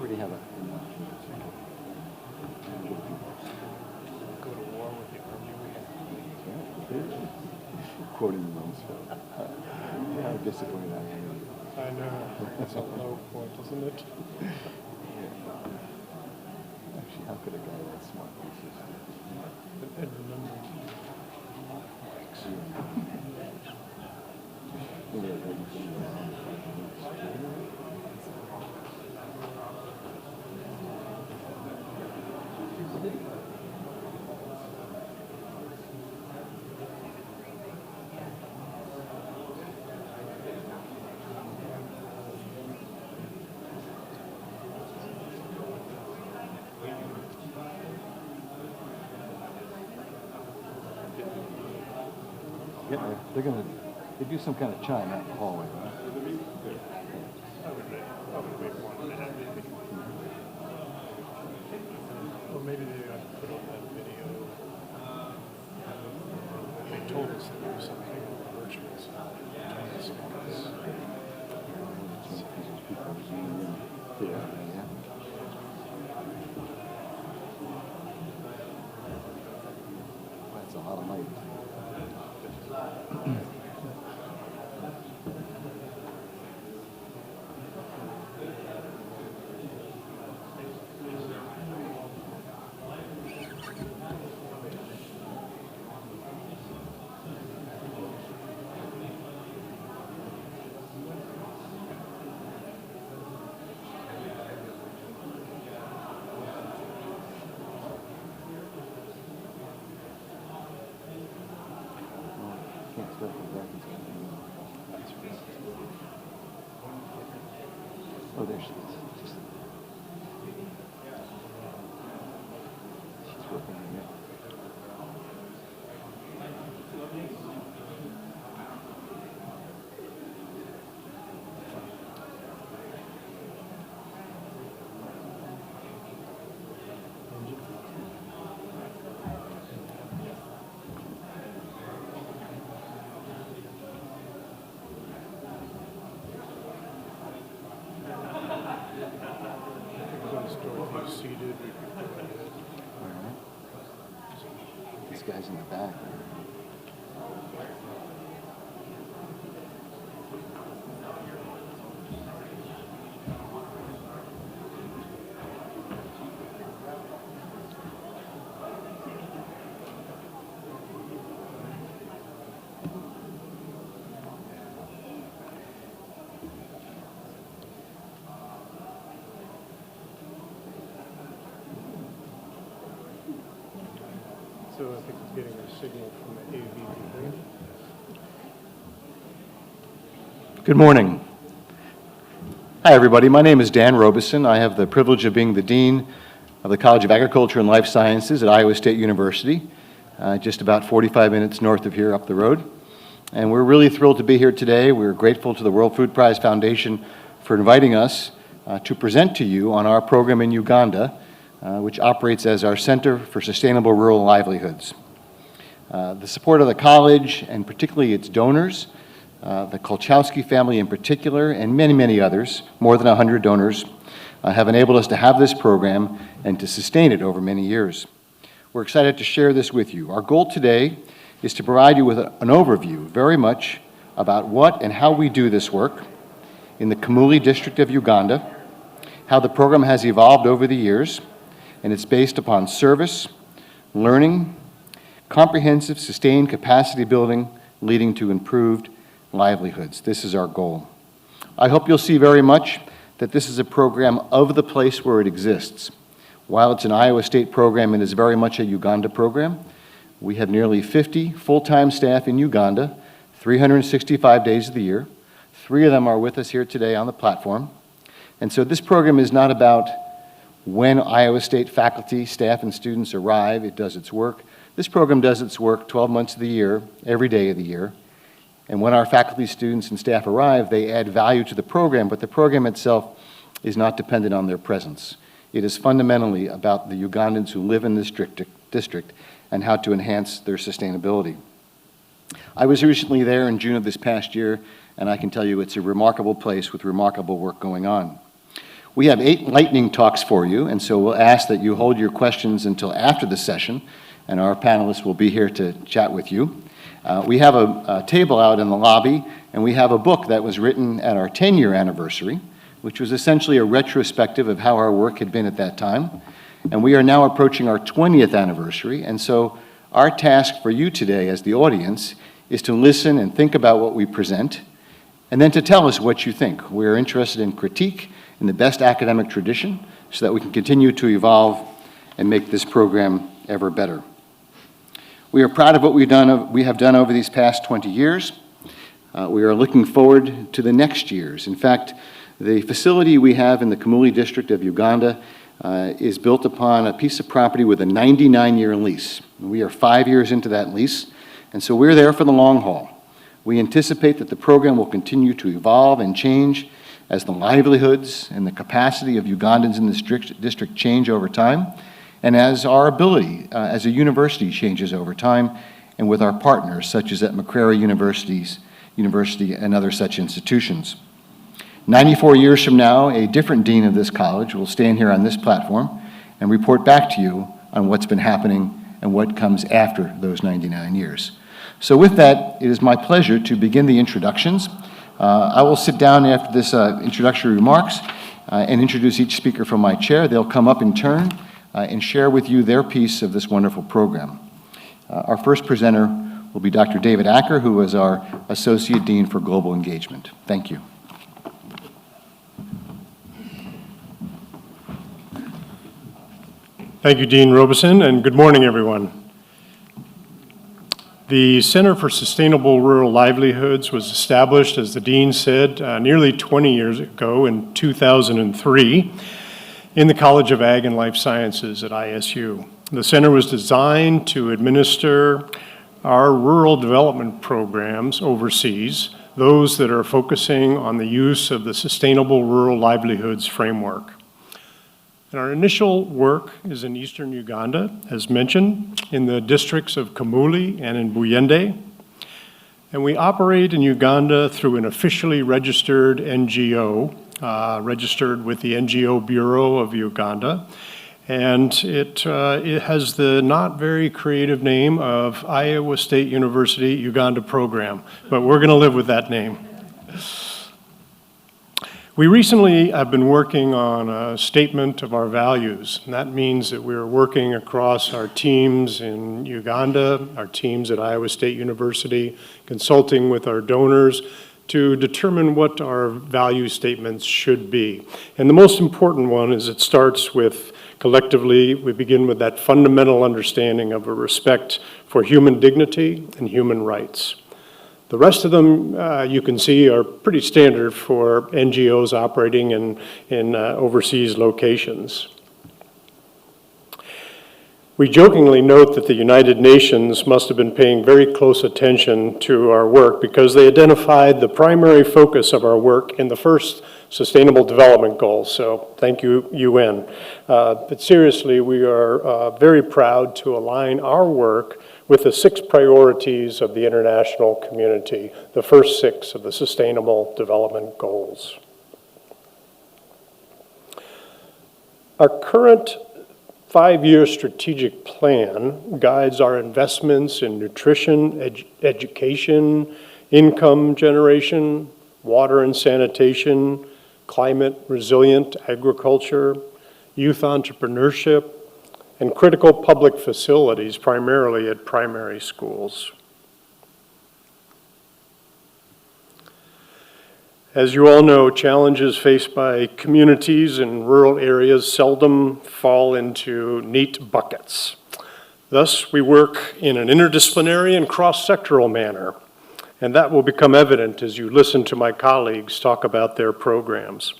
already have a... Go to war with the army we have. Quoting Rumsfeld. How disappointed I am. I know. It's a low point, isn't it? Actually, how could a guy that smart be so stupid? And remember, they do some kind of chime out in the hallway, right? I would wait 1 minute, maybe. Or maybe they put on that video. They told us that there was something virtual, so 20 seconds. That's a lot of light. Oh, there she is. She's working on it. Seated. All right. This guy's in the back. So I think it's getting a signal from the AV. Good morning. Hi, everybody. My name is Dan Robison. I have the privilege of being the Dean of the College of Agriculture and Life Sciences at Iowa State University, just about 45 minutes north of here up the road. And we're really thrilled to be here today. We're grateful to the World Food Prize Foundation for inviting us to present to you on our program in Uganda, which operates as our Center for Sustainable Rural Livelihoods. The support of the college, and particularly its donors, the Kolchowski family in particular, and many, many others, more than 100 donors, have enabled us to have this program and to sustain it over many years. We're excited to share this with you. Our goal today is to provide you with an overview very much about what and how we do this work in the Kamuli district of Uganda, how the program has evolved over the years, and it's based upon service, learning, comprehensive, sustained capacity building, leading to improved livelihoods. This is our goal. I hope you'll see very much that this is a program of the place where it exists. While it's an Iowa State program, it is very much a Uganda program. We have nearly 50 full-time staff in Uganda, 365 days of the year. 3 of them are with us here today on the platform. And so this program is not about when Iowa State faculty, staff, and students arrive, it does its work. This program does its work 12 months of the year, every day of the year. And when our faculty, students, and staff arrive, they add value to the program, but the program itself is not dependent on their presence. It is fundamentally about the Ugandans who live in this district and how to enhance their sustainability. I was recently there in June of this past year, and I can tell you it's a remarkable place with remarkable work going on. We have 8 lightning talks for you, and so we'll ask that you hold your questions until after the session, and our panelists will be here to chat with you. We have a table out in the lobby, and we have a book that was written at our 10-year anniversary, which was essentially a retrospective of how our work had been at that time. And we are now approaching our 20th anniversary, and so our task for you today as the audience is to listen and think about what we present, and then to tell us what you think. We're interested in critique in the best academic tradition so that we can continue to evolve and make this program ever better. We are proud of what we have done over these past 20 years. We are looking forward to the next years. In fact, the facility we have in the Kamuli district of Uganda is built upon a piece of property with a 99-year lease. We are 5 years into that lease, and so we're there for the long haul. We anticipate that the program will continue to evolve and change as the livelihoods and the capacity of Ugandans in this district change over time, and as our ability as a university changes over time, and with our partners such as at Makerere University and other such institutions. 94 years from now, a different dean of this college will stand here on this platform and report back to you on what's been happening and what comes after those 99 years. So with that, it is my pleasure to begin the introductions. I will sit down after this introductory remarks and introduce each speaker from my chair. They'll come up in turn and share with you their piece of this wonderful program. Our first presenter will be Dr. David Acker, who is our Associate Dean for Global Engagement. Thank you. Thank you, Dean Robison, and good morning, everyone. The Center for Sustainable Rural Livelihoods was established, as the Dean said, nearly 20 years ago in 2003 in the College of Ag and Life Sciences at ISU. The center was designed to administer our rural development programs overseas, those that are focusing on the use of the Sustainable Rural Livelihoods framework. And our initial work is in eastern Uganda, as mentioned, in the districts of Kamuli and in Buyende. And we operate in Uganda through an officially registered NGO, registered with the NGO Bureau of Uganda. And it has the not very creative name of Iowa State University Uganda Program, but we're going to live with that name. We recently have been working on a statement of our values, and that means that we're working across our teams in Uganda, our teams at Iowa State University, consulting with our donors to determine what our value statements should be. And the most important one is it starts with, collectively, we begin with that fundamental understanding of a respect for human dignity and human rights. The rest of them, you can see, are pretty standard for NGOs operating in overseas locations. We jokingly note that the United Nations must have been paying very close attention to our work because they identified the primary focus of our work in the first Sustainable Development Goals, so thank you, UN. But seriously, we are very proud to align our work with the 6 priorities of the international community, the first 6 of the Sustainable Development Goals. Our current 5-year strategic plan guides our investments in nutrition, education, income generation, water and sanitation, climate resilient agriculture, youth entrepreneurship, and critical public facilities, primarily at primary schools. As you all know, challenges faced by communities in rural areas seldom fall into neat buckets. Thus, we work in an interdisciplinary and cross-sectoral manner, and that will become evident as you listen to my colleagues talk about their programs.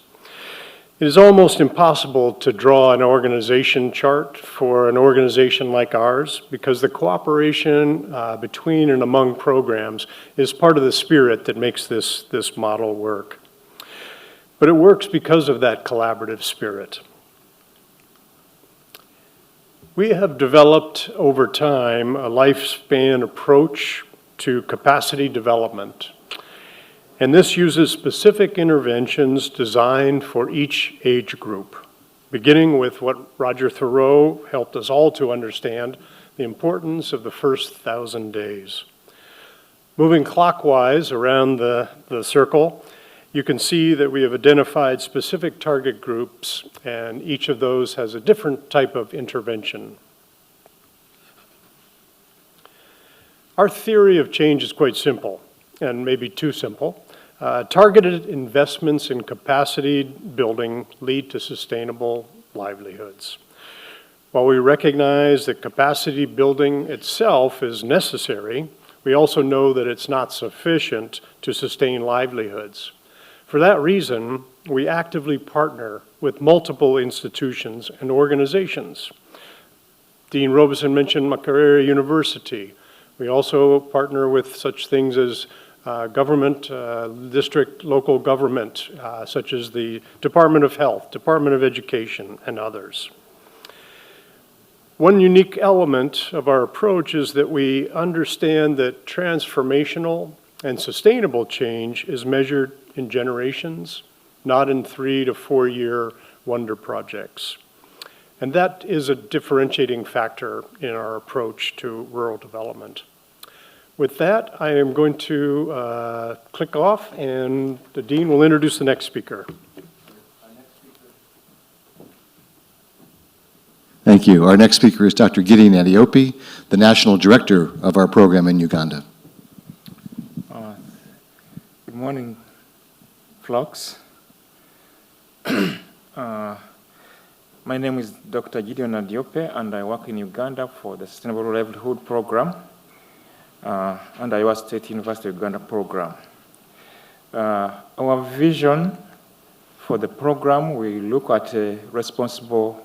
It is almost impossible to draw an organization chart for an organization like ours because the cooperation between and among programs is part of the spirit that makes this model work. But it works because of that collaborative spirit. We have developed over time a lifespan approach to capacity development. And this uses specific interventions designed for each age group, beginning with what Roger Thoreau helped us all to understand, the importance of the first 1,000 days. Moving clockwise around the circle, you can see that we have identified specific target groups, and each of those has a different type of intervention. Our theory of change is quite simple, and maybe too simple. Targeted investments in capacity building lead to sustainable livelihoods. While we recognize that capacity building itself is necessary, we also know that it's not sufficient to sustain livelihoods. For that reason, we actively partner with multiple institutions and organizations. Dean Robison mentioned Makerere University. We also partner with such things as government, district, local government, such as the Department of Health, Department of Education, and others. One unique element of our approach is that we understand that transformational and sustainable change is measured in generations, not in 3 to 4 year wonder projects. And that is a differentiating factor in our approach to rural development. With that, I am going to click off, and the Dean will introduce the next speaker. Thank you. Our next speaker is Dr. Gideon Adiopi, the National Director of our program in Uganda. Good morning, flocks. My name is Dr. Gideon Adiope, and I work in Uganda for the Sustainable Rural Livelihood program and Iowa State University Uganda program. Our vision for the program, we look at responsible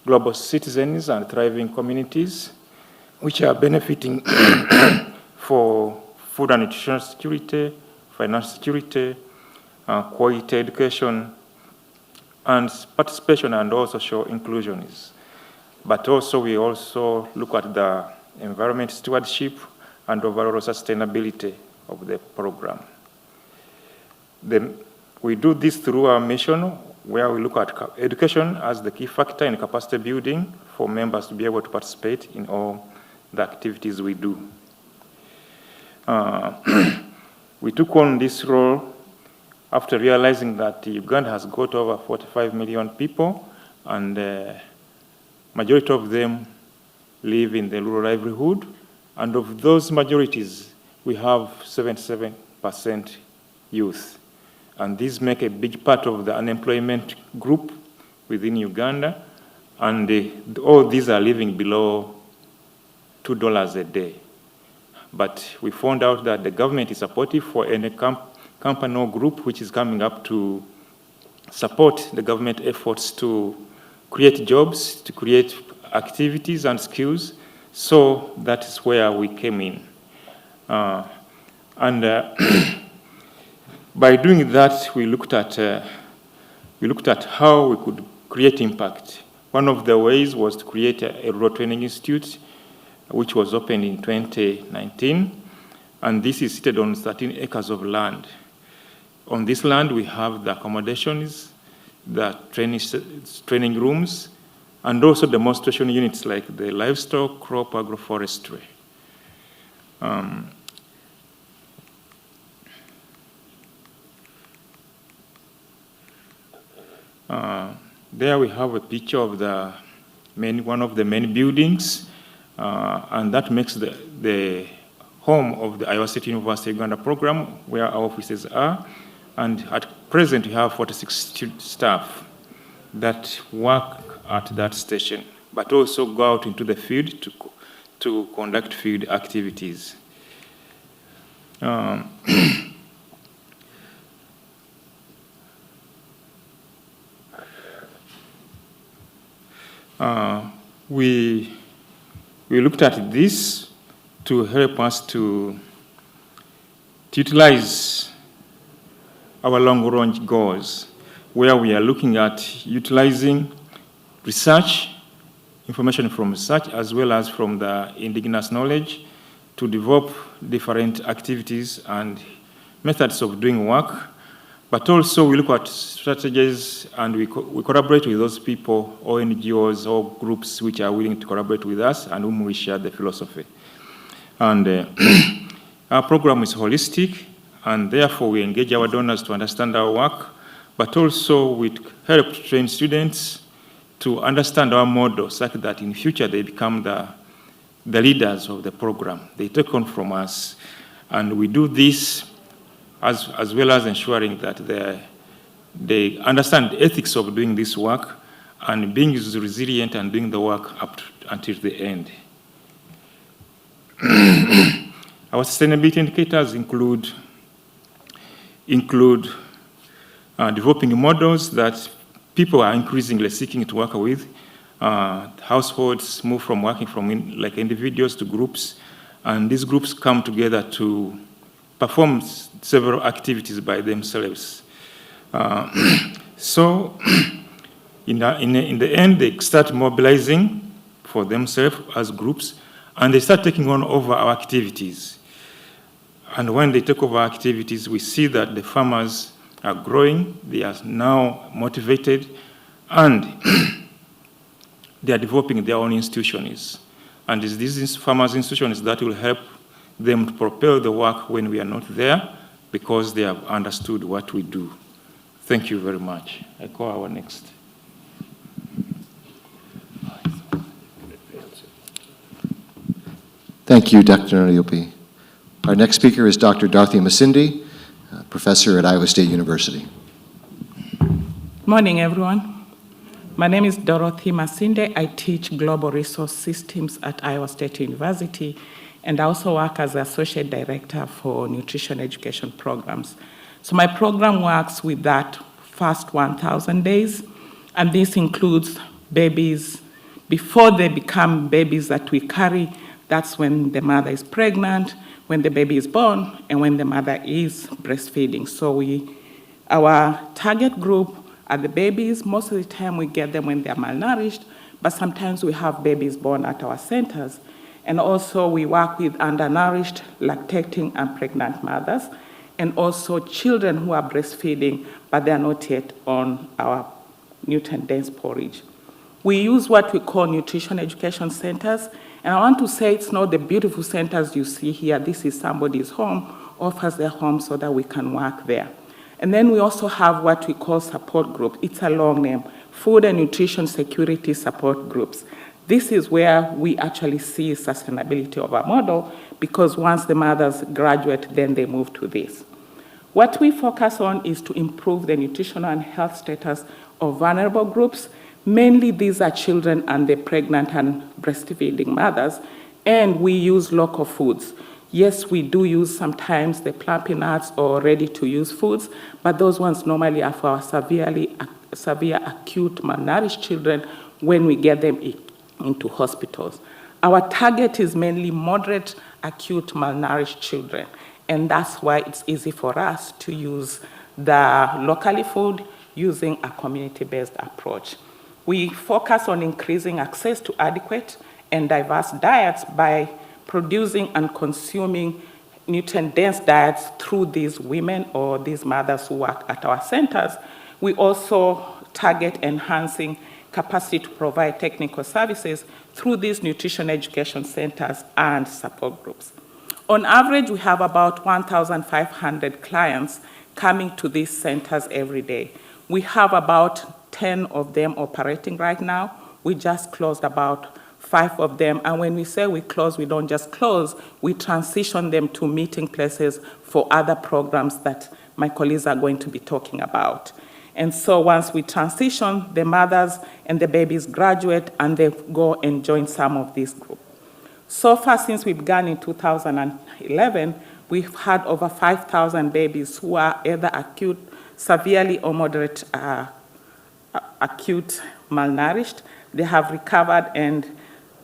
global citizens and thriving communities, which are benefiting for food and nutrition security, financial security, quality education, and participation, and also social inclusion. But also, we also look at the environment stewardship and overall sustainability of the program. Then we do this through our mission, where we look at education as the key factor in capacity building for members to be able to participate in all the activities we do. We took on this role after realizing that Uganda has got over 45 million people, and majority of them live in the rural livelihood. And of those majorities, we have 77% youth. And these make a big part of the unemployment group within Uganda. And all these are living below $2 a day. But we found out that the government is supportive for any company or group which is coming up to support the government efforts to create jobs, to create activities and skills. So that is where we came in. By doing that, we looked at how we could create impact. One of the ways was to create a rural training institute, which was opened in 2019, and this is seated on 13 acres of land. On this land, we have the accommodations, the training rooms, and also demonstration units like the livestock, crop, agroforestry. There we have a picture of one of the main buildings, and that makes the home of the Iowa State University Uganda program, where our offices are. And at present, we have 46 staff that work at that station, but also go out into the field to conduct field activities. We looked at this to help us to utilize our long-range goals, where we are looking at utilizing research information from research as well as from the indigenous knowledge to develop different activities and methods of doing work. But also we look at strategies and we collaborate with those people, or NGOs, or groups which are willing to collaborate with us and whom we share the philosophy. And our program is holistic, and therefore we engage our donors to understand our work, but also we help to train students to understand our model such that in future they become the leaders of the program. They take on from us, and we do this as well as ensuring that they understand the ethics of doing this work and being resilient and doing the work up until the end. Our sustainability indicators include developing models that people are increasingly seeking to work with. Households move from working from like individuals to groups, and these groups come together to perform several activities by themselves. So in the end, they start mobilizing for themselves as groups, and they start taking on over our activities. And when they take over activities, we see that the farmers are growing, they are now motivated, and they are developing their own institutions. And it's these farmers' institutions that will help them to propel the work when we are not there, because they have understood what we do. Thank you very much. I call our next. Thank you, Dr. Ariopi. Our next speaker is Dr. Dorothy Masindi, professor at Iowa State University. Morning, everyone. My name is Dorothy Masinde. I teach global resource systems at Iowa State University, and I also work as Associate Director for Nutrition Education Programs. So my program works with that first 1,000 days, and this includes babies. Before they become babies that we carry, that's when the mother is pregnant, when the baby is born, and when the mother is breastfeeding. So our target group are the babies. Most of the time we get them when they're malnourished, but sometimes we have babies born at our centers. And also we work with undernourished, lactating, and pregnant mothers, and also children who are breastfeeding, but they're not yet on our nutrient-dense porridge. We use what we call nutrition education centers, and I want to say it's not the beautiful centers you see here. This is somebody's home, offers their home so that we can work there. And then we also have what we call support groups. It's a long name, Food and Nutrition Security Support Groups. This is where we actually see sustainability of our model, because once the mothers graduate, then they move to this. What we focus on is to improve the nutritional and health status of vulnerable groups. Mainly these are children and the pregnant and breastfeeding mothers, and we use local foods. Yes, we do use sometimes the plumpy nuts or ready-to-use foods, but those ones normally are for our severe acute malnourished children when we get them into hospitals. Our target is mainly moderate acute malnourished children, and that's why it's easy for us to use the locally food using a community-based approach. We focus on increasing access to adequate and diverse diets by producing and consuming nutrient-dense diets through these women or these mothers who work at our centers. We also target enhancing capacity to provide technical services through these nutrition education centers and support groups. On average, we have about 1,500 clients coming to these centers every day. We have about 10 of them operating right now. We just closed about 5 of them, and when we say we close, we don't just close, we transition them to meeting places for other programs that my colleagues are going to be talking about. And so once we transition, the mothers and the babies graduate and they go and join some of these groups. So far, since we began in 2011, we've had over 5,000 babies who are either acute, severely or moderate acute malnourished. They have recovered, and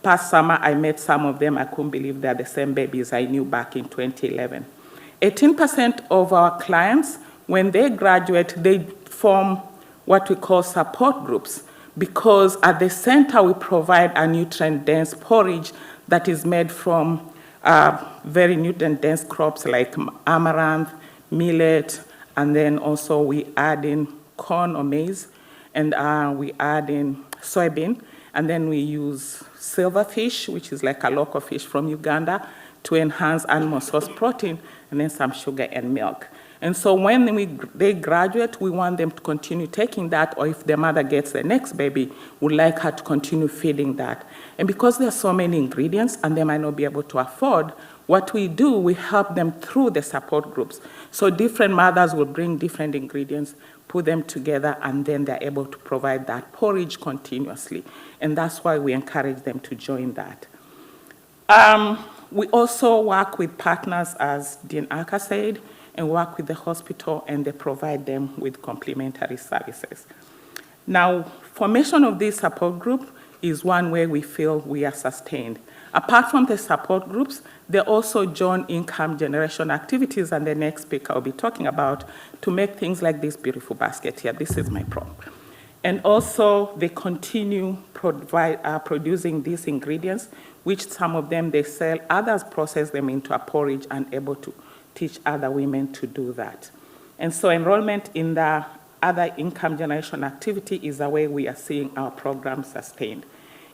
past summer I met some of them. I couldn't believe they're the same babies I knew back in 2011. 18% of our clients, when they graduate, they form what we call support groups, because at the center we provide a nutrient-dense porridge that is made from very nutrient-dense crops like amaranth, millet, and then also we add in corn or maize, and we add in soybean, and then we use silverfish, which is like a local fish from Uganda, to enhance animal source protein, and then some sugar and milk. And so when they graduate, we want them to continue taking that, or if the mother gets the next baby, we'd like her to continue feeding that. And because there are so many ingredients and they might not be able to afford, what we do, we help them through the support groups. So different mothers will bring different ingredients, put them together, and then they're able to provide that porridge continuously. And that's why we encourage them to join that. We also work with partners, as Dean Aka said, and work with the hospital, and they provide them with complementary services. Now, formation of this support group is one way we feel we are sustained. Apart from the support groups, they also join income generation activities, and the next speaker will be talking about, to make things like this beautiful basket here. This is my prop. And also, they continue producing these ingredients, which some of them they sell, others process them into a porridge and able to teach other women to do that. And so enrollment in the other income generation activity is a way we are seeing our program sustained.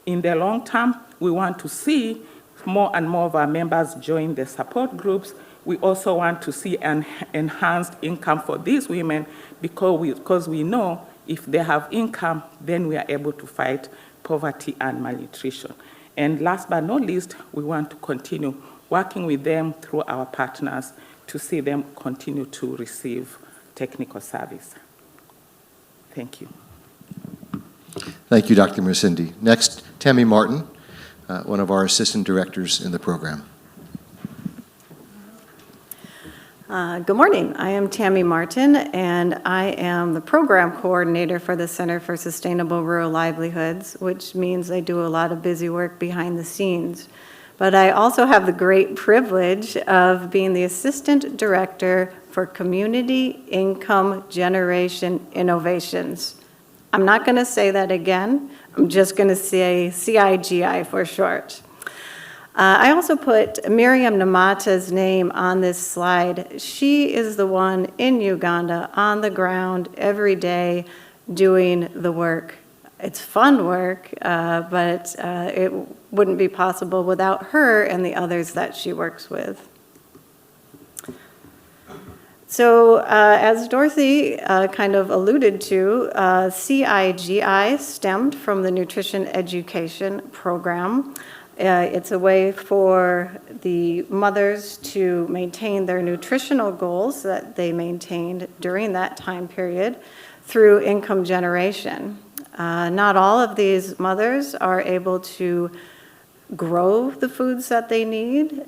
In the long term, we want to see more and more of our members join the support groups. We also want to see an enhanced income for these women because we know if they have income, then we are able to fight poverty and malnutrition. And last but not least, we want to continue working with them through our partners to see them continue to receive technical service. Thank you. Thank you, Dr. Musindi. Next, Tammy Martin, one of our assistant directors in the program. Good morning. I am Tammy Martin, and I am the program coordinator for the Center for Sustainable Rural Livelihoods, which means I do a lot of busy work behind the scenes. But I also have the great privilege of being the assistant director for Community Income Generation Innovations. I'm not going to say that again. I'm just going to say CIGI for short. I also put Miriam Namata's name on this slide. She is the one in Uganda on the ground every day doing the work. It's fun work, but it wouldn't be possible without her and the others that she works with. So as Dorothy kind of alluded to, CIGI stemmed from the Nutrition Education Program. It's a way for the mothers to maintain their nutritional goals that they maintained during that time period through income generation. Not all of these mothers are able to grow the foods that they need.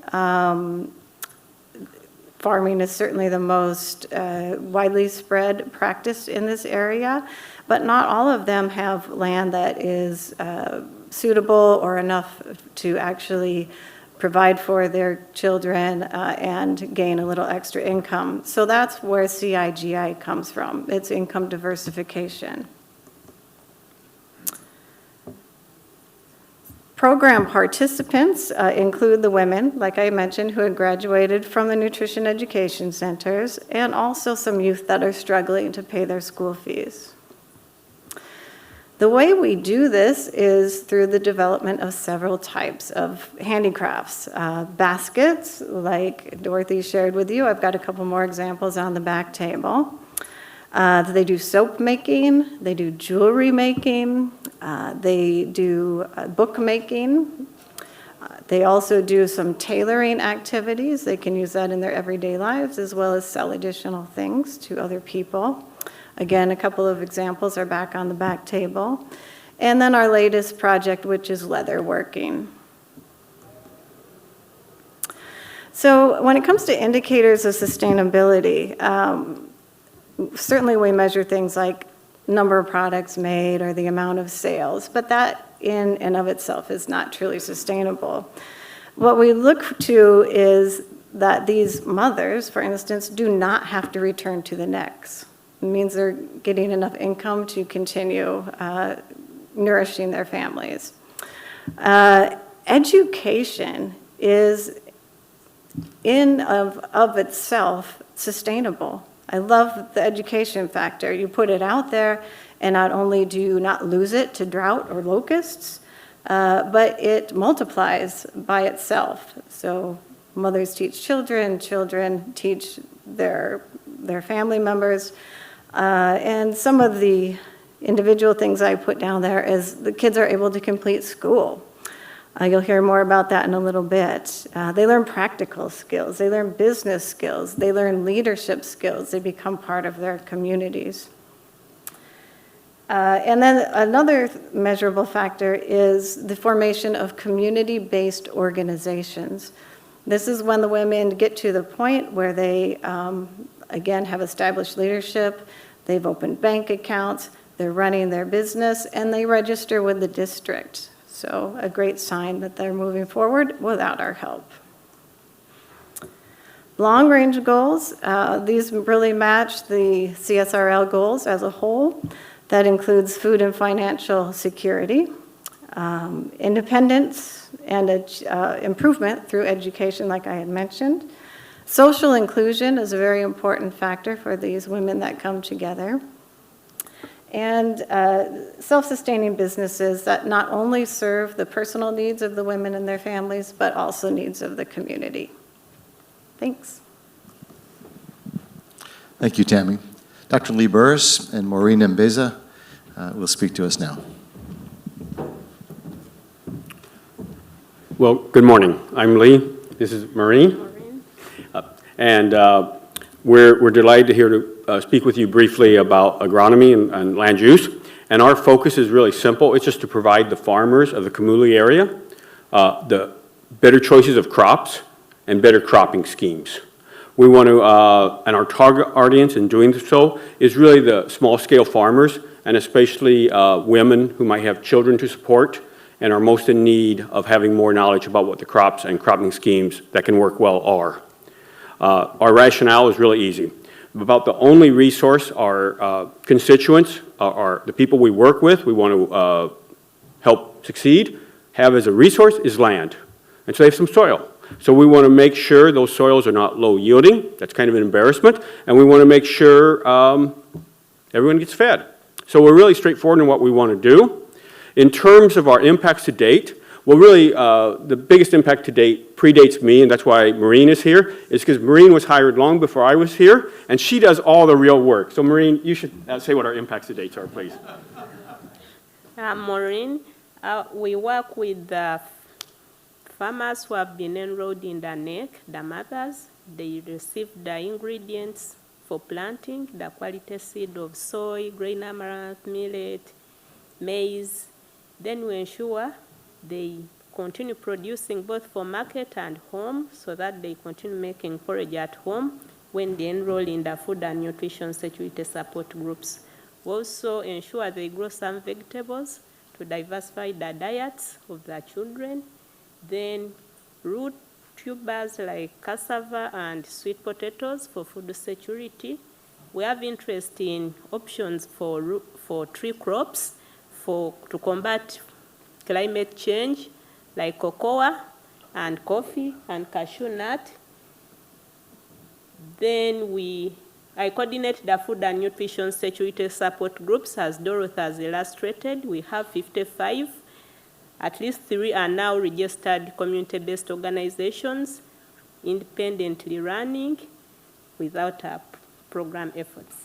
Farming is certainly the most widely spread practice in this area, but not all of them have land that is suitable or enough to actually provide for their children and gain a little extra income. So that's where CIGI comes from. It's income diversification. Program participants include the women, like I mentioned, who had graduated from the nutrition education centers, and also some youth that are struggling to pay their school fees. The way we do this is through the development of several types of handicrafts. Baskets, like Dorothy shared with you. I've got a couple more examples on the back table. They do soap making, they do jewelry making, they do book making. They also do some tailoring activities. They can use that in their everyday lives as well as sell additional things to other people. Again, a couple of examples are back on the back table. And then our latest project, which is leather working. So when it comes to indicators of sustainability, certainly we measure things like number of products made or the amount of sales, but that in and of itself is not truly sustainable. What we look to is that these mothers, for instance, do not have to return to the necks. It means they're getting enough income to continue nourishing their families. Education is in of itself sustainable. I love the education factor. You put it out there, and not only do you not lose it to drought or locusts, but it multiplies by itself. So mothers teach children, children teach their family members, and some of the individual things I put down there is the kids are able to complete school. You'll hear more about that in a little bit. They learn practical skills, they learn business skills, they learn leadership skills, they become part of their communities. And then another measurable factor is the formation of community-based organizations. This is when the women get to the point where they, again, have established leadership, they've opened bank accounts, they're running their business, and they register with the district. So a great sign that they're moving forward without our help. Long-range goals, these really match the CSRL goals as a whole. That includes food and financial security, independence and improvement through education, like I had mentioned. Social inclusion is a very important factor for these women that come together. And self-sustaining businesses that not only serve the personal needs of the women and their families, but also needs of the community. Thanks. Thank you, Tammy. Dr. Lee Burris and Maureen Mbeza will speak to us now. Well, good morning. I'm Lee. This is Maureen. We're delighted to hear to speak with you briefly about agronomy and land use. And our focus is really simple. It's just to provide the farmers of the Kamuli area the better choices of crops and better cropping schemes. We want to, and our target audience in doing so is really the small-scale farmers, and especially women who might have children to support and are most in need of having more knowledge about what the crops and cropping schemes that can work well are. Our rationale is really easy. About the only resource our constituents, are the people we work with, we want to help succeed, have as a resource is land. And so they have some soil. So we want to make sure those soils are not low yielding. That's kind of an embarrassment. And we want to make sure everyone gets fed. So we're really straightforward in what we want to do. In terms of our impacts to date, well, really, the biggest impact to date predates me, and that's why Maureen is here, is because Maureen was hired long before I was here, and she does all the real work. So Maureen, you should say what our impacts to date are, please. Maureen, we work with the farmers who have been enrolled in the NEC, the mothers. They receive the ingredients for planting, the quality seed of soy, grain amaranth, millet, maize. Then we ensure they continue producing both for market and home so that they continue making forage at home when they enroll in the food and nutrition security support groups. We also ensure they grow some vegetables to diversify the diets of their children. Then root tubers like cassava and sweet potatoes for food security. We have interest in options for tree crops to combat climate change, like cocoa and coffee and cashew nut. Then I coordinate the food and nutrition security support groups, as Dorothy has illustrated. We have 55. At least 3 are now registered community-based organizations, independently running without program efforts.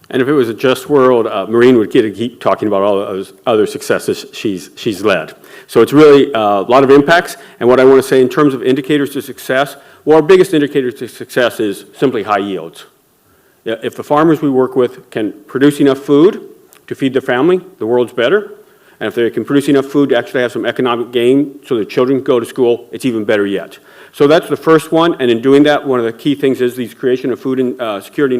And if it was a just world, Maureen would keep talking about all those other successes she's led. So it's really a lot of impacts. And what I want to say in terms of indicators to success, well, our biggest indicator to success is simply high yields. If the farmers we work with can produce enough food to feed their family, the world's better. And if they can produce enough food to actually have some economic gain so their children can go to school, it's even better yet. So that's the first one. And in doing that, one of the key things is the creation of food and security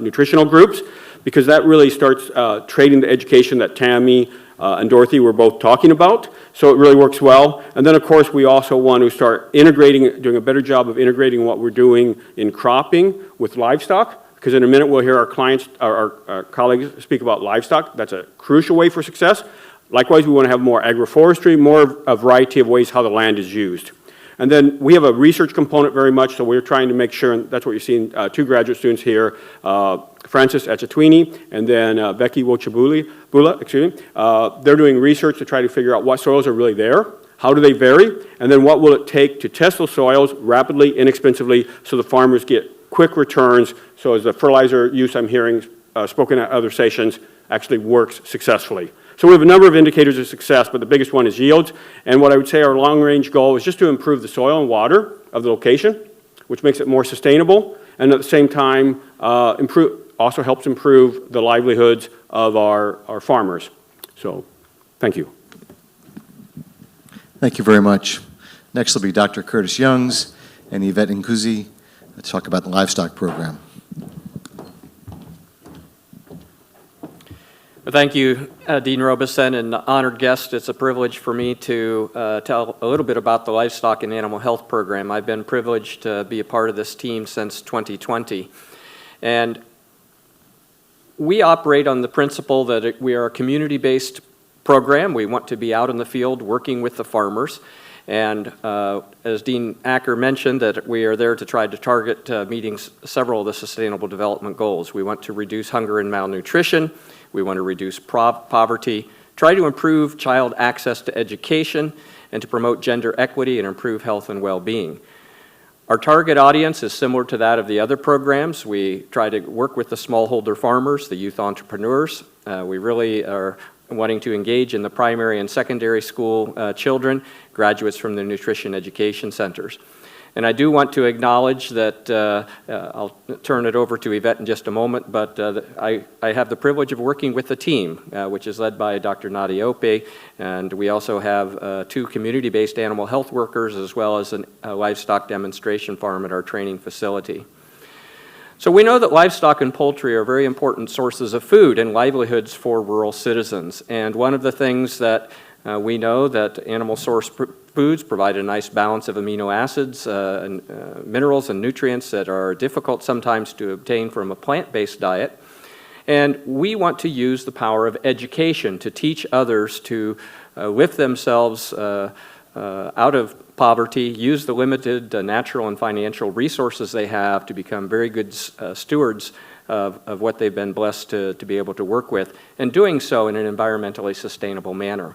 nutritional groups, because that really starts trading the education that Tammy and Dorothy were both talking about. So it really works well. And then, of course, we also want to start integrating, doing a better job of integrating what we're doing in cropping with livestock, because in a minute we'll hear our clients, our colleagues speak about livestock. That's a crucial way for success. Likewise, we want to have more agroforestry, more a variety of ways how the land is used. And then we have a research component very much, so we're trying to make sure, and that's what you're seeing, two graduate students here, Francis Echatwini and then Becky Wochabula, excuse me. They're doing research to try to figure out what soils are really there, how do they vary, and then what will it take to test those soils rapidly, inexpensively, so the farmers get quick returns, so as the fertilizer use I'm hearing spoken at other sessions actually works successfully. So we have a number of indicators of success, but the biggest one is yields. And what I would say our long-range goal is just to improve the soil and water of the location, which makes it more sustainable, and at the same time also helps improve the livelihoods of our farmers. So, thank you. Thank you very much. Next will be Dr. Curtis Youngs and Yvette Nkuzi to talk about the livestock program. Thank you, Dean Robison, and honored guest. It's a privilege for me to tell a little bit about the Livestock and Animal Health Program. I've been privileged to be a part of this team since 2020. And we operate on the principle that we are a community-based program. We want to be out in the field working with the farmers. And as Dean Acker mentioned, that we are there to try to target meeting several of the Sustainable Development Goals. We want to reduce hunger and malnutrition. We want to reduce poverty, try to improve child access to education, and to promote gender equity and improve health and well-being. Our target audience is similar to that of the other programs. We try to work with the smallholder farmers, the youth entrepreneurs. We really are wanting to engage in the primary and secondary school children, graduates from the nutrition education centers. And I do want to acknowledge that, I'll turn it over to Yvette in just a moment, but I have the privilege of working with the team, which is led by Dr. Nadia Ope, and we also have 2 community-based animal health workers as well as a livestock demonstration farm at our training facility. So we know that livestock and poultry are very important sources of food and livelihoods for rural citizens, and one of the things that we know that animal source foods provide a nice balance of amino acids, and minerals and nutrients that are difficult sometimes to obtain from a plant-based diet. And we want to use the power of education to teach others to lift themselves out of poverty, use the limited natural and financial resources they have to become very good stewards of what they've been blessed to be able to work with, and doing so in an environmentally sustainable manner.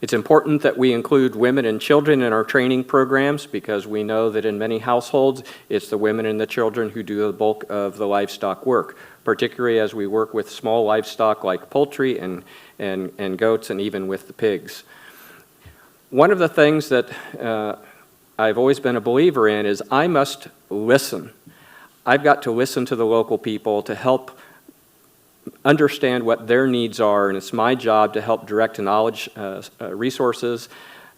It's important that we include women and children in our training programs because we know that in many households, it's the women and the children who do the bulk of the livestock work, particularly as we work with small livestock like poultry and goats and even with the pigs. One of the things that I've always been a believer in is I must listen. I've got to listen to the local people to help understand what their needs are, and it's my job to help direct knowledge resources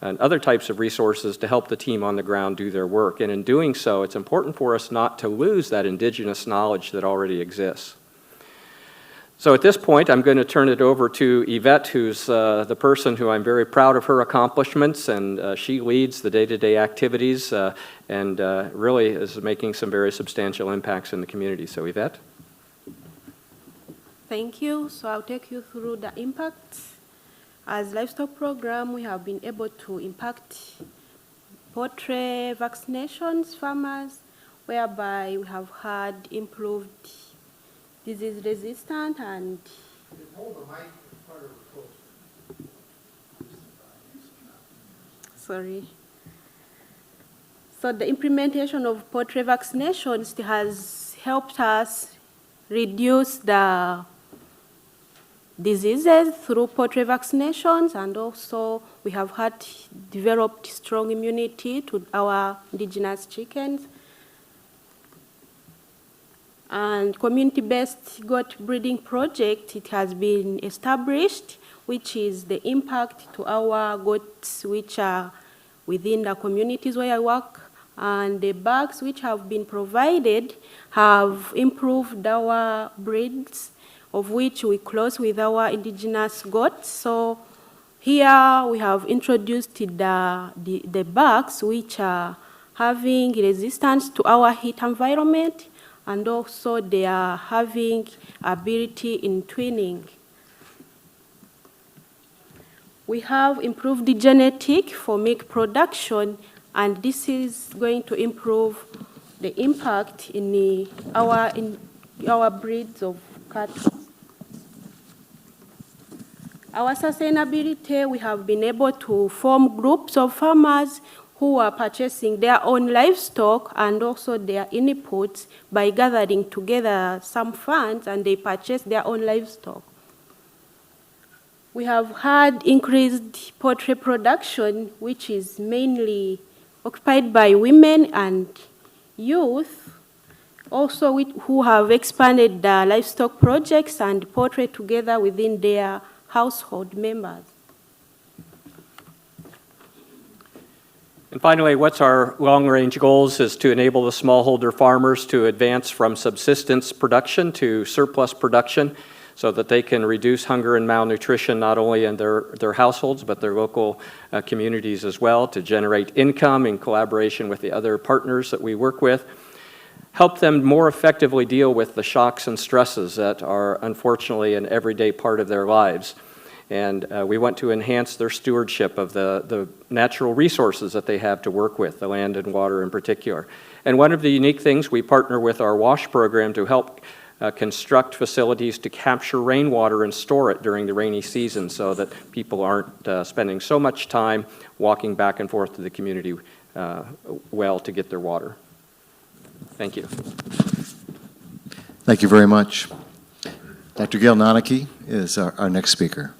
and other types of resources to help the team on the ground do their work. And in doing so, it's important for us not to lose that indigenous knowledge that already exists. So at this point, I'm going to turn it over to Yvette, who's the person who I'm very proud of her accomplishments, and she leads the day-to-day activities and really is making some very substantial impacts in the community. So Yvette? Thank you. So I'll take you through the impacts. As livestock program, we have been able to impact poultry vaccinations farmers, whereby we have had improved disease resistant and So the implementation of poultry vaccinations has helped us reduce the diseases through poultry vaccinations, and also we have had developed strong immunity to our indigenous chickens. And community-based goat breeding project, it has been established, which is the impact to our goats which are within the communities where I work, and the bags which have been provided have improved our breeds, of which we close with our indigenous goats. So here we have introduced the bags which are having resistance to our heat environment, and also they are having ability in twinning. We have improved the genetic for milk production, and this is going to improve the impact in our breeds of cattle. Our sustainability, we have been able to form groups of farmers who are purchasing their own livestock and also their inputs by gathering together some funds, and they purchase their own livestock. We have had increased poultry production, which is mainly occupied by women and youth, also who have expanded the livestock projects and poultry together within their household members. And finally, what's our long-range goals is to enable the smallholder farmers to advance from subsistence production to surplus production so that they can reduce hunger and malnutrition not only in their households but their local communities as well, to generate income in collaboration with the other partners that we work with, help them more effectively deal with the shocks and stresses that are unfortunately an everyday part of their lives. And we want to enhance their stewardship of the natural resources that they have to work with, the land and water in particular. And one of the unique things, we partner with our WASH program to help construct facilities to capture rainwater and store it during the rainy season so that people aren't spending so much time walking back and forth to the community well to get their water. Thank you. Thank you very much. Dr. Gail Noneke is our next speaker.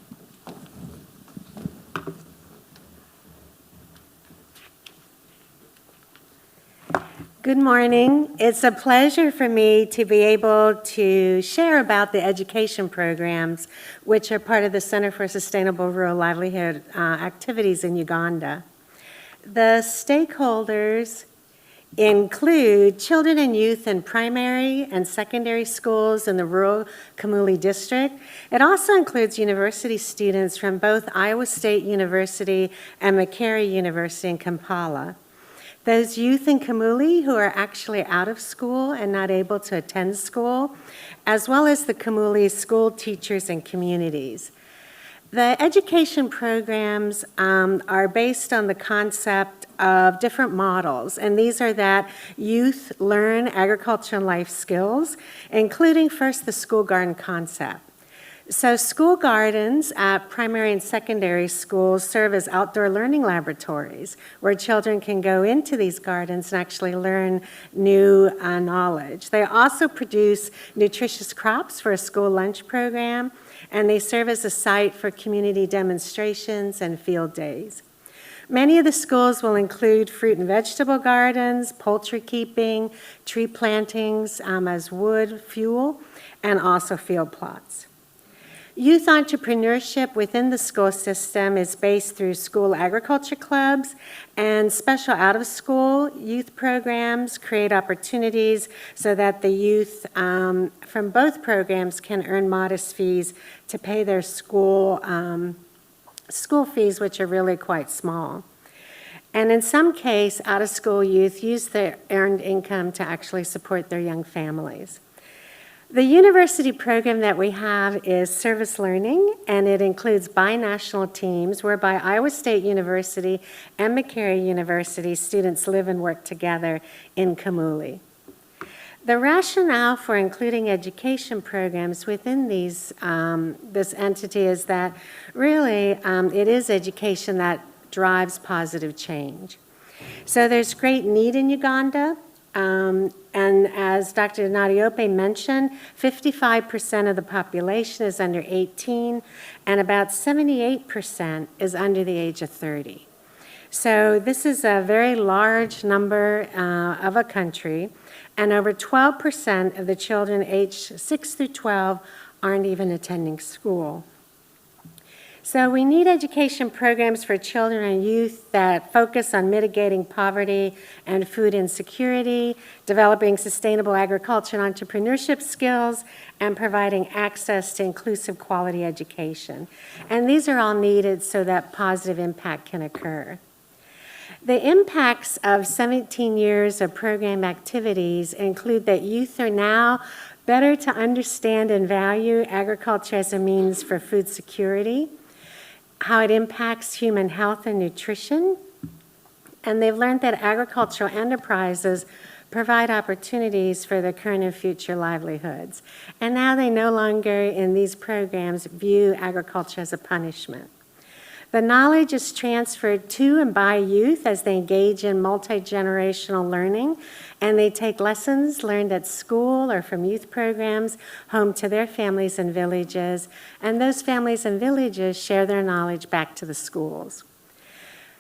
Good morning. It's a pleasure for me to be able to share about the education programs which are part of the Center for Sustainable Rural Livelihood activities in Uganda. The stakeholders include children and youth in primary and secondary schools in the rural Kamuli district. It also includes university students from both Iowa State University and Makerere University in Kampala. Those youth in Kamuli who are actually out of school and not able to attend school, as well as the Kamuli school teachers and communities. The education programs are based on the concept of different models, and these are that youth learn agriculture and life skills, including first the school garden concept. So school gardens at primary and secondary schools serve as outdoor learning laboratories where children can go into these gardens and actually learn new knowledge. They also produce nutritious crops for a school lunch program, and they serve as a site for community demonstrations and field days. Many of the schools will include fruit and vegetable gardens, poultry keeping, tree plantings as wood fuel, and also field plots. Youth entrepreneurship within the school system is based through school agriculture clubs, and special out-of-school youth programs create opportunities so that the youth from both programs can earn modest fees to pay their school fees, which are really quite small. And in some case, out-of-school youth use their earned income to actually support their young families. The university program that we have is service learning, and it includes binational teams whereby Iowa State University and Makerere University students live and work together in Kamuli. The rationale for including education programs within this entity is that really it is education that drives positive change. So there's great need in Uganda. And as Dr. Nadiope mentioned, 55% of the population is under 18, and about 78% is under the age of 30. So this is a very large number of a country, and over 12% of the children aged 6 through 12 aren't even attending school. So we need education programs for children and youth that focus on mitigating poverty and food insecurity, developing sustainable agriculture and entrepreneurship skills, and providing access to inclusive quality education. And these are all needed so that positive impact can occur. The impacts of 17 years of program activities include that youth are now better to understand and value agriculture as a means for food security, how it impacts human health and nutrition, and they've learned that agricultural enterprises provide opportunities for their current and future livelihoods. And now they no longer, in these programs, view agriculture as a punishment. The knowledge is transferred to and by youth as they engage in multi-generational learning, and they take lessons learned at school or from youth programs home to their families and villages, and those families and villages share their knowledge back to the schools.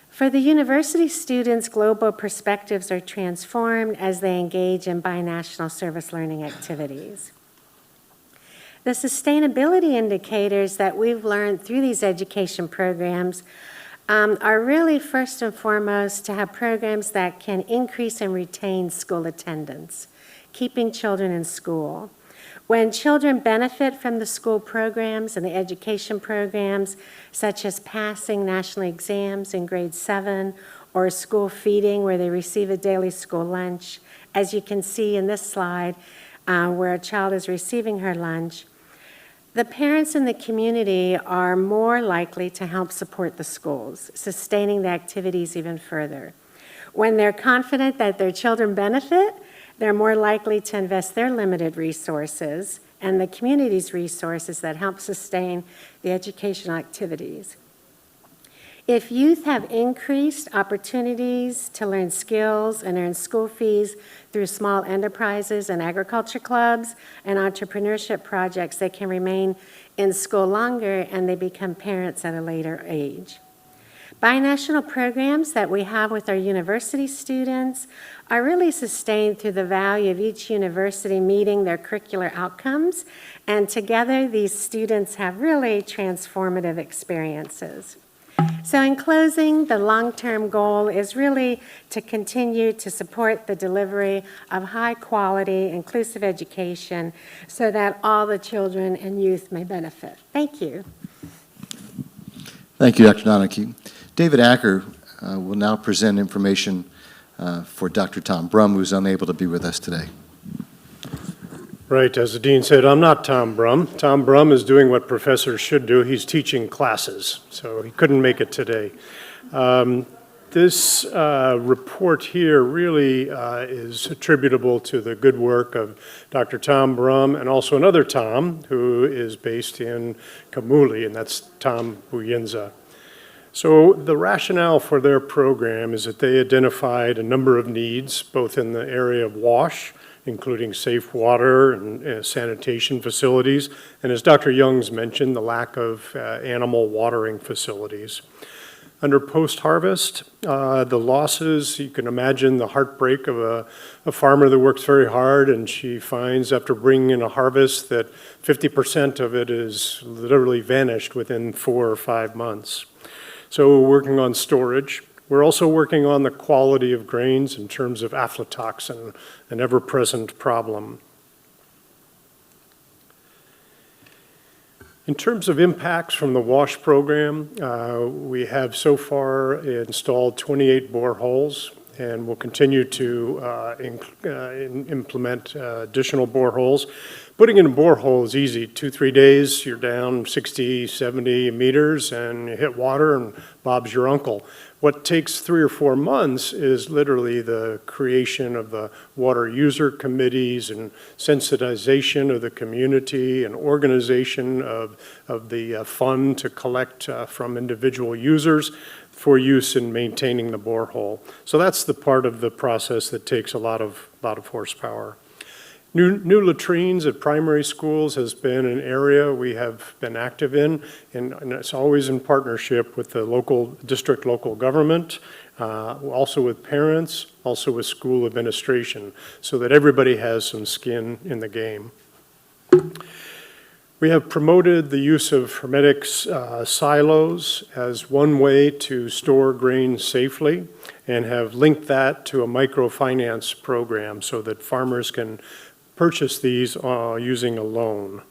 For the university students, global perspectives are transformed as they engage in binational service learning activities. The sustainability indicators that we've learned through these education programs are really first and foremost to have programs that can increase and retain school attendance, keeping children in school. When children benefit from the school programs and the education programs, such as passing national exams in grade 7 or school feeding where they receive a daily school lunch, as you can see in this slide where a child is receiving her lunch, the parents in the community are more likely to help support the schools, sustaining the activities even further. When they're confident that their children benefit, they're more likely to invest their limited resources and the community's resources that help sustain the educational activities. If youth have increased opportunities to learn skills and earn school fees through small enterprises and agriculture clubs and entrepreneurship projects, they can remain in school longer and they become parents at a later age. Binational programs that we have with our university students are really sustained through the value of each university meeting their curricular outcomes, and together these students have really transformative experiences. So in closing, the long-term goal is really to continue to support the delivery of high-quality, inclusive education so that all the children and youth may benefit. Thank you. Thank you, Dr. Donahue. David Acker will now present information for Dr. Tom Brum, who's unable to be with us today. Right, as the dean said, I'm not Tom Brum. Tom Brum is doing what professors should do. He's teaching classes, so he couldn't make it today. This report here really is attributable to the good work of Dr. Tom Brum and also another Tom who is based in Kamuli, and that's Tom Buyenza. So the rationale for their program is that they identified a number of needs, both in the area of WASH, including safe water and sanitation facilities, and as Dr. Youngs mentioned, the lack of animal watering facilities. Under post-harvest, the losses, you can imagine the heartbreak of a farmer that works very hard, and she finds after bringing in a harvest that 50% of it is literally vanished within 4 or 5 months. So we're working on storage. We're also working on the quality of grains in terms of aflatoxin, an ever-present problem. In terms of impacts from the WASH program, we have so far installed 28 boreholes, and we'll continue to implement additional boreholes. Putting in a borehole is easy. 2-3 days, you're down 60, 70 meters, and you hit water, and Bob's your uncle. What takes 3 or 4 months is literally the creation of the water user committees and sensitization of the community and organization of the fund to collect from individual users for use in maintaining the borehole. So that's the part of the process that takes a lot of horsepower. New latrines at primary schools has been an area we have been active in, and it's always in partnership with the local government, also with parents, also with school administration, so that everybody has some skin in the game. We have promoted the use of hermetic silos as one way to store grain safely, and have linked that to a microfinance program so that farmers can purchase these using a loan.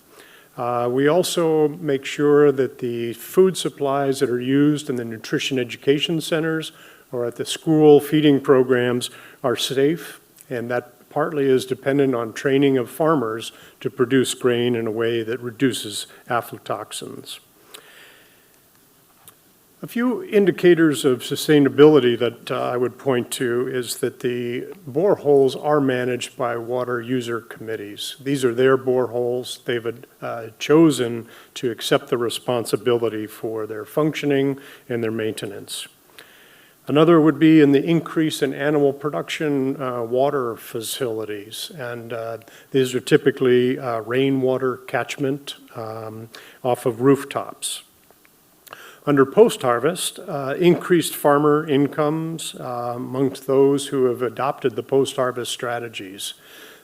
We also make sure that the food supplies that are used in the nutrition education centers or at the school feeding programs are safe, and that partly is dependent on training of farmers to produce grain in a way that reduces aflatoxins. A few indicators of sustainability that I would point to is that the boreholes are managed by water user committees. These are their boreholes. They've chosen to accept the responsibility for their functioning and their maintenance. Another would be in the increase in animal production water facilities, and these are typically rainwater catchment off of rooftops. Under post-harvest, increased farmer incomes amongst those who have adopted the post-harvest strategies.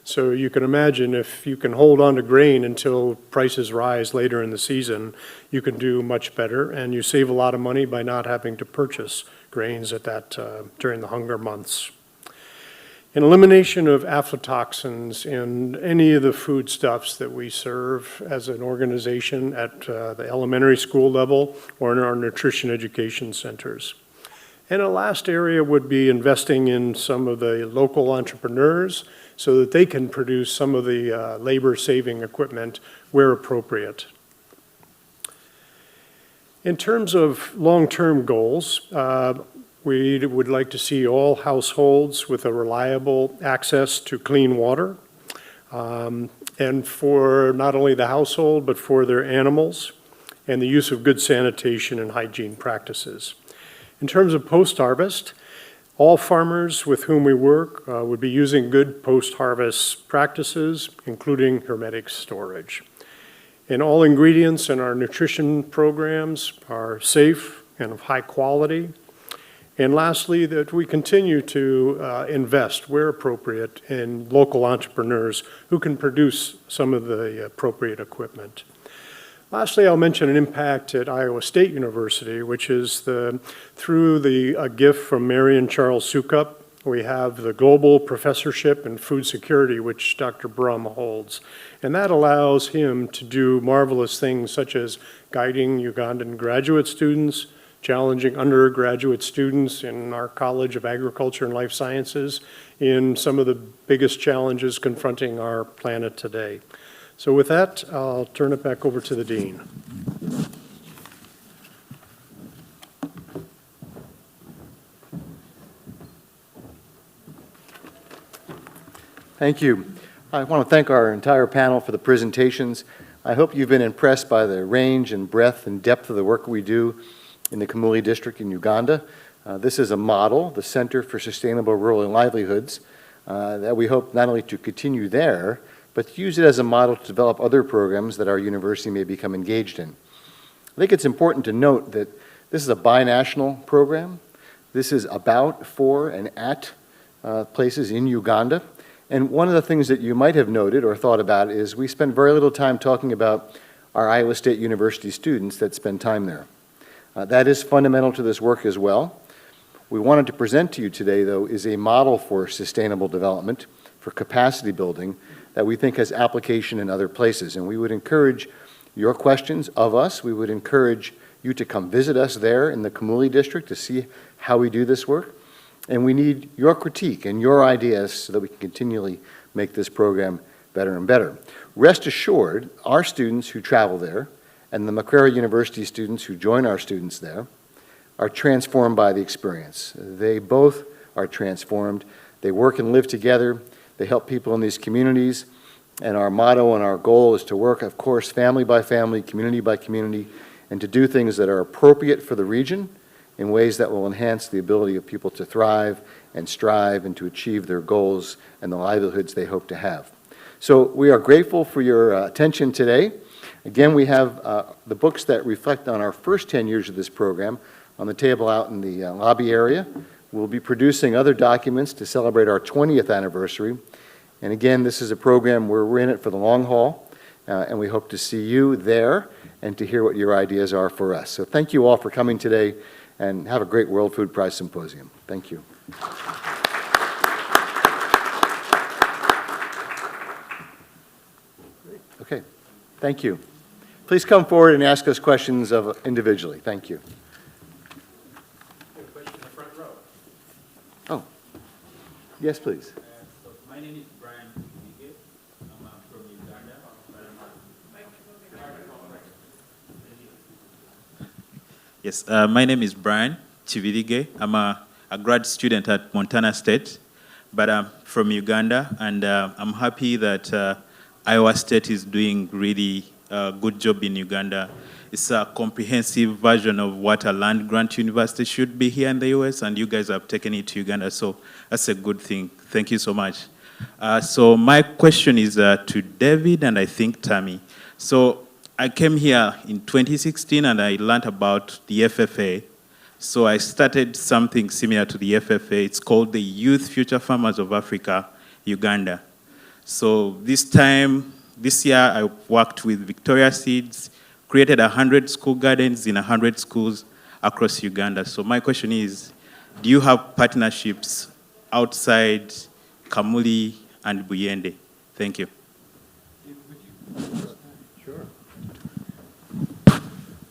So you can imagine if you can hold on to grain until prices rise later in the season, you can do much better, and you save a lot of money by not having to purchase grains at that during the hunger months. An elimination of aflatoxins in any of the foodstuffs that we serve as an organization at the elementary school level or in our nutrition education centers. And a last area would be investing in some of the local entrepreneurs so that they can produce some of the labor-saving equipment where appropriate. In terms of long-term goals, we would like to see all households with a reliable access to clean water, and for not only the household, but for their animals, and the use of good sanitation and hygiene practices. In terms of post-harvest, all farmers with whom we work would be using good post-harvest practices, including hermetic storage. And all ingredients in our nutrition programs are safe and of high quality. And lastly, that we continue to invest, where appropriate, in local entrepreneurs who can produce some of the appropriate equipment. Lastly, I'll mention an impact at Iowa State University, which is through a gift from Mary and Charles Sukup. We have the Global Professorship in Food Security, which Dr. Brum holds. And that allows him to do marvelous things such as guiding Ugandan graduate students, challenging undergraduate students in our College of Agriculture and Life Sciences in some of the biggest challenges confronting our planet today. So with that, I'll turn it back over to the Dean. Thank you. I want to thank our entire panel for the presentations. I hope you've been impressed by the range and breadth and depth of the work we do in the Kamuli District in Uganda. This is a model, the Center for Sustainable Rural Livelihoods, that we hope not only to continue there, but to use it as a model to develop other programs that our university may become engaged in. I think it's important to note that this is a binational program. This is about, for, and at places in Uganda. And one of the things that you might have noted or thought about is we spend very little time talking about our Iowa State University students that spend time there. That is fundamental to this work as well. We wanted to present to you today, though, is a model for sustainable development, for capacity building, that we think has application in other places. And we would encourage your questions of us. We would encourage you to come visit us there in the Kamuli District to see how we do this work. And we need your critique and your ideas so that we can continually make this program better and better. Rest assured, our students who travel there and the Macquarie University students who join our students there are transformed by the experience. They both are transformed. They work and live together. They help people in these communities. And our motto and our goal is to work, of course, family by family, community by community, and to do things that are appropriate for the region in ways that will enhance the ability of people to thrive and strive and to achieve their goals and the livelihoods they hope to have. So we are grateful for your attention today. Again, we have the books that reflect on our first 10 years of this program on the table out in the lobby area. We'll be producing other documents to celebrate our 20th anniversary. And again, this is a program where we're in it for the long haul, and we hope to see you there and to hear what your ideas are for us. So thank you all for coming today, and have a great World Food Prize Symposium. Thank you. Okay, thank you. Please come forward and ask us questions individually. Thank you. Question in the front row. Yes, please. My name is Brian Kibige. I'm from Uganda. Yes, my name is Brian Chivilige. I'm a grad student at Montana State, but I'm from Uganda, and I'm happy that Iowa State is doing really a good job in Uganda. It's a comprehensive version of what a land-grant university should be here in the US, and you guys have taken it to Uganda, so that's a good thing. Thank you so much. So my question is to David and I think Tammy. So I came here in 2016 and I learned about the FFA. So I started something similar to the FFA. It's called the Youth Future Farmers of Africa, Uganda. So this year I worked with Victoria Seeds, created 100 school gardens in 100 schools across Uganda. So my question is, do you have partnerships outside Kamuli and Buyende? Thank you.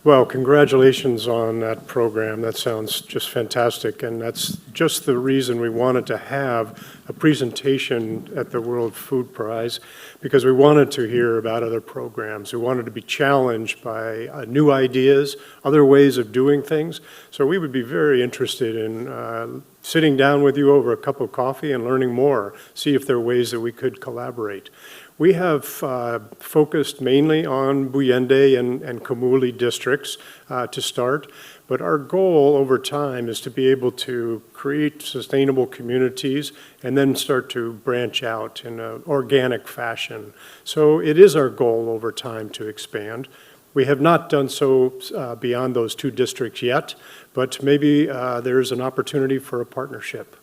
Well, congratulations on that program. That sounds just fantastic, and that's just the reason we wanted to have a presentation at the World Food Prize, because we wanted to hear about other programs. We wanted to be challenged by new ideas, other ways of doing things. So we would be very interested in sitting down with you over a cup of coffee and learning more, see if there are ways that we could collaborate. We have focused mainly on Buyende and Kamuli districts to start, but our goal over time is to be able to create sustainable communities and then start to branch out in an organic fashion. So it is our goal over time to expand. We have not done so beyond those 2 districts yet, but maybe there's an opportunity for a partnership.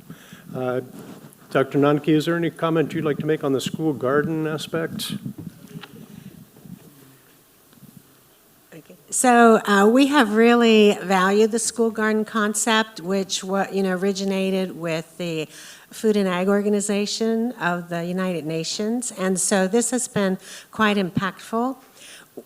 Dr. Nanki, is there any comment you'd like to make on the school garden aspect? Okay. So we have really valued the school garden concept, which originated with the Food and Ag Organization of the United Nations, and so this has been quite impactful.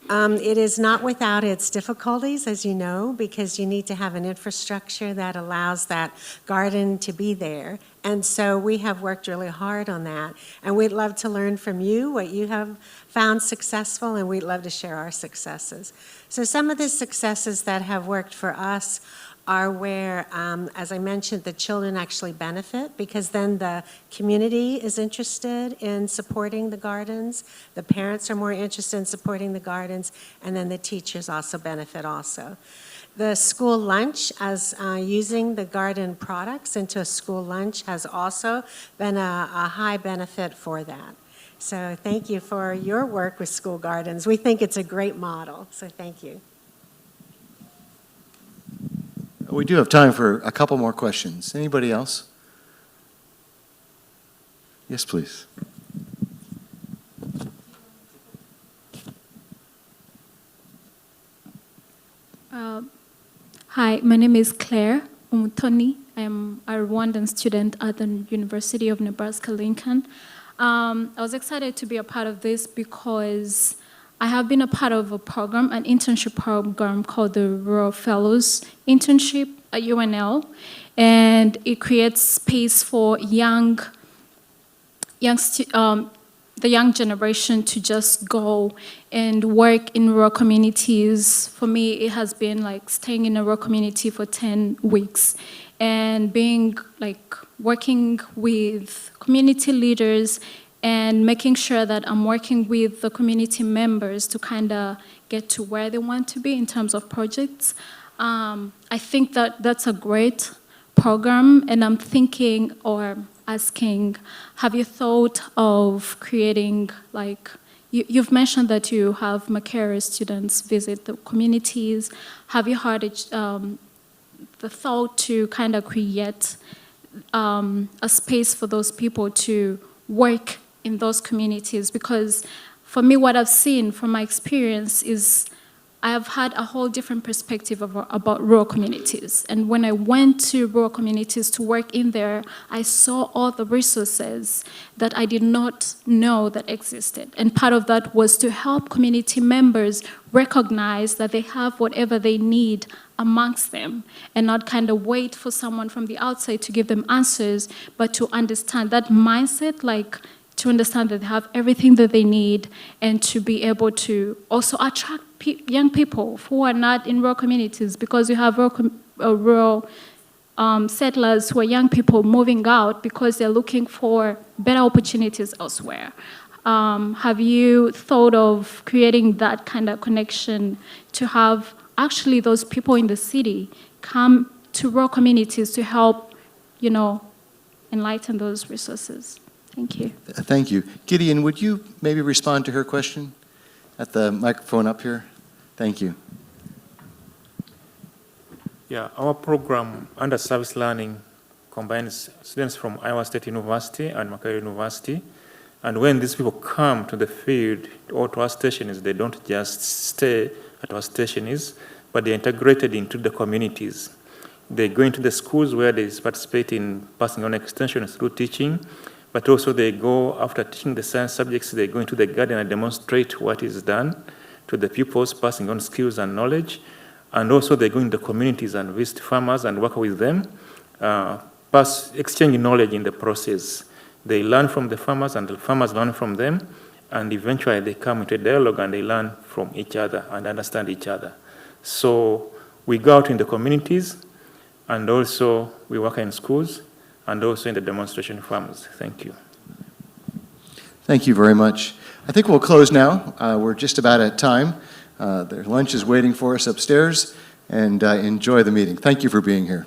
It is not without its difficulties, as you know, because you need to have an infrastructure that allows that garden to be there. And so we have worked really hard on that. And we'd love to learn from you what you have found successful, and we'd love to share our successes. So some of the successes that have worked for us are where, as I mentioned, the children actually benefit, because then the community is interested in supporting the gardens, the parents are more interested in supporting the gardens, and then the teachers also benefit also. The school lunch, as using the garden products into a school lunch, has also been a high benefit for that. So thank you for your work with school gardens. We think it's a great model, so thank you. We do have time for a couple more questions. Anybody else? Yes, please. Hi, my name is Claire Umutoni. I'm a Rwandan student at the University of Nebraska-Lincoln. I was excited to be a part of this because I have been a part of a program, an internship program called the Rural Fellows Internship at UNL, and it creates space for the young generation to just go and work in rural communities. For me, it has been like staying in a rural community for 10 weeks and working with community leaders and making sure that I'm working with the community members to kind of get to where they want to be in terms of projects. I think that that's a great program, and I'm thinking or asking, have you thought of creating, you've mentioned that you have Makere students visit the communities. Have you heard the thought to kind of create a space for those people to work in those communities? Because for me, what I've seen from my experience is I have had a whole different perspective about rural communities. And when I went to rural communities to work in there, I saw all the resources that I did not know that existed. And part of that was to help community members recognize that they have whatever they need amongst them and not kind of wait for someone from the outside to give them answers, but to understand that mindset, like to understand that they have everything that they need and to be able to also attract young people who are not in rural communities, because you have rural settlers who are young people moving out because they're looking for better opportunities elsewhere. Have you thought of creating that kind of connection to have actually those people in the city come to rural communities to help, enlighten those resources? Thank you. Thank you. Gideon, would you maybe respond to her question at the microphone up here? Thank you. Yeah, our program under service learning combines students from Iowa State University and Makerere University. And when these people come to the field or to our stations, they don't just stay at our stations, but they're integrated into the communities. They go into the schools where they participate in passing on extension through teaching, but also they go, after teaching the science subjects, they go into the garden and demonstrate what is done to the pupils, passing on skills and knowledge. And also they go into the communities and visit farmers and work with them, exchange knowledge in the process. They learn from the farmers and the farmers learn from them, and eventually they come into a dialogue and they learn from each other and understand each other. So we go out in the communities, and also we work in schools, and also in the demonstration farms. Thank you. Thank you very much. I think we'll close now. We're just about at time. Their lunch is waiting for us upstairs, and enjoy the meeting. Thank you for being here.